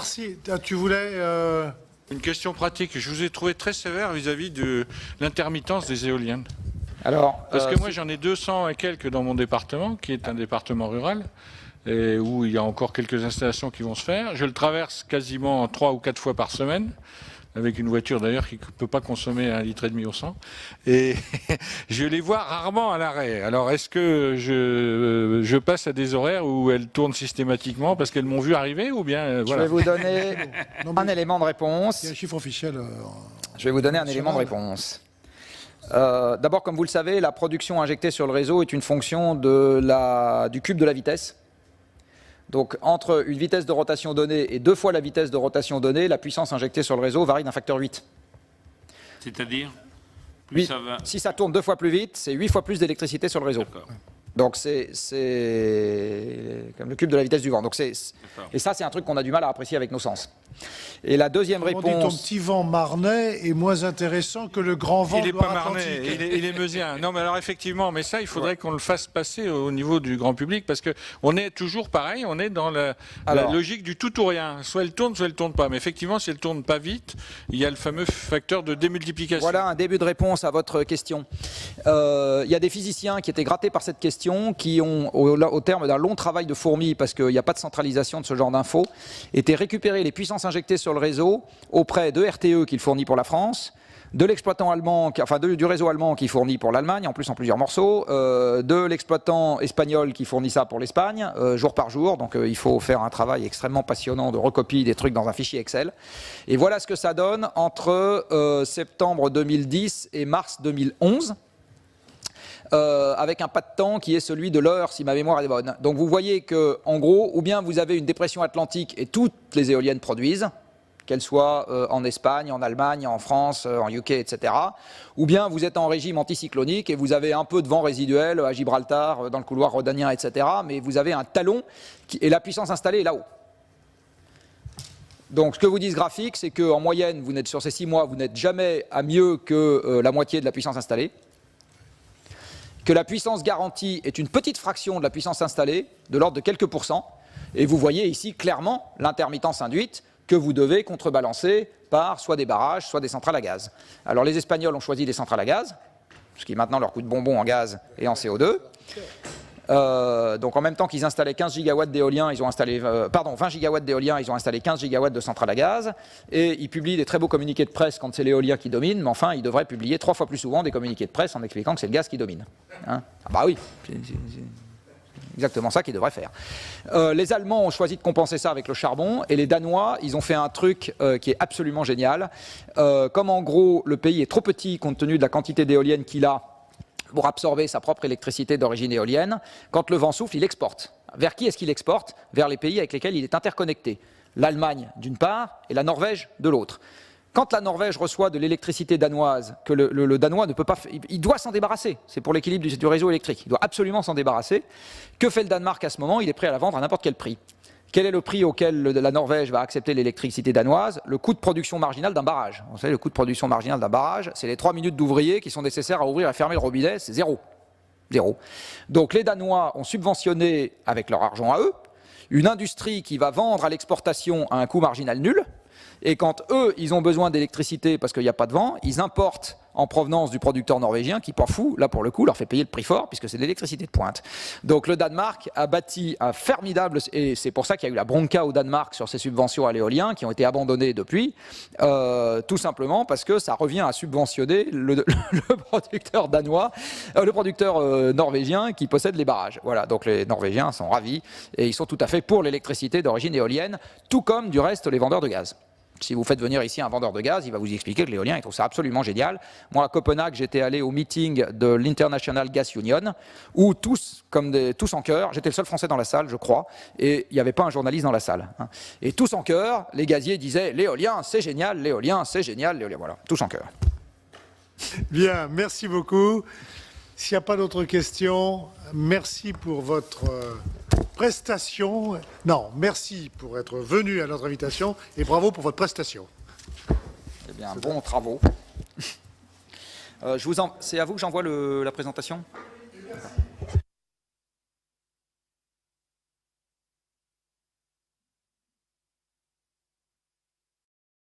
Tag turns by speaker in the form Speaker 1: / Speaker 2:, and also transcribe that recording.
Speaker 1: Merci. Tu voulais...
Speaker 2: Une question pratique. Je vous ai trouvé très sévère vis-à-vis de l'intermittence des éoliennes.
Speaker 3: Alors,
Speaker 2: Parce que moi, j'en ai 200 et quelques dans mon département, qui est un département rural, et où il y a encore quelques installations qui vont se faire. Je le traverse quasiment 3 ou 4 fois par semaine, avec une voiture d'ailleurs qui ne peut pas consommer 1,5 litre au 100. Et je les vois rarement à l'arrêt. Alors, est-ce que je passe à des horaires où elles tournent systématiquement parce qu'elles m'ont vu arriver ou bien
Speaker 3: je vais vous donner un élément de réponse.
Speaker 1: Il y a un chiffre officiel.
Speaker 3: Je vais vous donner un élément de réponse. D'abord, comme vous le savez, la production injectée sur le réseau est une fonction du cube de la vitesse. Donc, entre une vitesse de rotation donnée et 2 fois la vitesse de rotation donnée, la puissance injectée sur le réseau varie d'un facteur 8.
Speaker 4: C'est-à-dire
Speaker 3: si ça tourne 2 fois plus vite, c'est 8 fois plus d'électricité sur le réseau. Donc, c'est comme le cube de la vitesse du vent. Donc, et ça, c'est un truc qu'on a du mal à apprécier avec nos sens. Et la deuxième réponse...
Speaker 1: On dit ton petit vent marnais est moins intéressant que le grand vent
Speaker 2: il n'est pas marnais,
Speaker 1: Loire-Atlantique.
Speaker 2: il est meusien. Non, mais alors effectivement, mais ça, il faudrait qu'on le fasse passer au niveau du grand public, parce qu'on est toujours pareil, on est dans la logique du tout ou rien. Soit elle tourne, soit elle ne tourne pas. Mais effectivement, si elle ne tourne pas vite, il y a le fameux facteur de démultiplication.
Speaker 3: Voilà un début de réponse à votre question. Il y a des physiciens qui étaient grattés par cette question, qui ont, au terme d'un long travail de fourmi, parce qu'il n'y a pas de centralisation de ce genre d'infos, été récupérer les puissances injectées sur le réseau auprès de RTE qu'il fournit pour la France, de l'exploitant allemand, enfin du réseau allemand qui fournit pour l'Allemagne, en plus en plusieurs morceaux, de l'exploitant espagnol qui fournit ça pour l'Espagne, jour par jour. Donc il faut faire un travail extrêmement passionnant de recopie des trucs dans un fichier Excel. Et voilà ce que ça donne entre septembre 2010 et mars 2011. Avec un pas de temps qui est celui de l'heure, si ma mémoire est bonne. Donc vous voyez que, en gros, ou bien vous avez une dépression atlantique et toutes les éoliennes produisent, qu'elles soient en Espagne, en Allemagne, en France, en UK, etc. Ou bien vous êtes en régime anticyclonique et vous avez un peu de vent résiduel à Gibraltar, dans le couloir rhodanien, etc. Mais vous avez un talon et la puissance installée est là-haut. Donc ce que vous dit ce graphique, c'est qu'en moyenne, vous n'êtes sur ces 6 mois, vous n'êtes jamais à mieux que la moitié de la puissance installée. Que la puissance garantie est une petite fraction de la puissance installée, de l'ordre de quelques pourcents, et vous voyez ici clairement l'intermittence induite que vous devez contrebalancer par soit des barrages, soit des centrales à gaz. Alors les Espagnols ont choisi des centrales à gaz, ce qui maintenant leur coûte bonbon en gaz et en CO2. Donc en même temps qu'ils installaient 15 gigawatts d'éolien, ils ont installé, 20 gigawatts d'éolien, ils ont installé 15 gigawatts de centrales à gaz, et ils publient des très beaux communiqués de presse quand c'est l'éolien qui domine, mais enfin ils devraient publier 3 fois plus souvent des communiqués de presse en expliquant que c'est le gaz qui domine. Hein, ah bah oui, c'est exactement ça qu'ils devraient faire. Les Allemands ont choisi de compenser ça avec le charbon, et les Danois, ils ont fait un truc qui est absolument génial. Comme en gros le pays est trop petit compte tenu de la quantité d'éoliennes qu'il a, pour absorber sa propre électricité d'origine éolienne, quand le vent souffle, il exporte. Vers qui est-ce qu'il exporte? Vers les pays avec lesquels il est interconnecté. L'Allemagne d'une part et la Norvège de l'autre. Quand la Norvège reçoit de l'électricité danoise, que le Danois ne peut pas, il doit s'en débarrasser, c'est pour l'équilibre du réseau électrique, il doit absolument s'en débarrasser. Que fait le Danemark à ce moment? Il est prêt à la vendre à n'importe quel prix. Quel est le prix auquel la Norvège va accepter l'électricité danoise? Le coût de production marginal d'un barrage. Vous savez, le coût de production marginal d'un barrage, c'est les 3 minutes d'ouvriers qui sont nécessaires à ouvrir et fermer le robinet, c'est zéro. Zéro. Donc les Danois ont subventionné, avec leur argent à eux, une industrie qui va vendre à l'exportation à un coût marginal nul, et quand eux, ils ont besoin d'électricité parce qu'il n'y a pas de vent, ils importent en provenance du producteur norvégien qui, pas fou, là pour le coup, leur fait payer le prix fort puisque c'est de l'électricité de pointe. Donc le Danemark a bâti un formidable, et c'est pour ça qu'il y a eu la bronca au Danemark sur ces subventions à l'éolien qui ont été abandonnées depuis, tout simplement parce que ça revient à subventionner le producteur danois, le producteur norvégien qui possède les barrages. Voilà, donc les Norvégiens sont ravis et ils sont tout à fait pour l'électricité d'origine éolienne, tout comme du reste les vendeurs de gaz. Si vous faites venir ici un vendeur de gaz, il va vous expliquer que l'éolien, il trouve ça absolument génial. Moi, à Copenhague, j'étais allé au meeting de l'International Gas Union, où tous en chœur, j'étais le seul Français dans la salle, je crois, et il n'y avait pas un journaliste dans la salle. Hein. Et tous en chœur, les gaziers disaient « l'éolien, c'est génial, l'éolien, c'est génial, l'éolien ». Voilà, tous en chœur.
Speaker 1: Bien, merci beaucoup. S'il n'y a pas d'autres questions, merci pour votre prestation. Non, merci pour être venu à notre invitation et bravo pour votre prestation.
Speaker 3: Eh bien, bons travaux. C'est à vous que j'envoie la présentation ?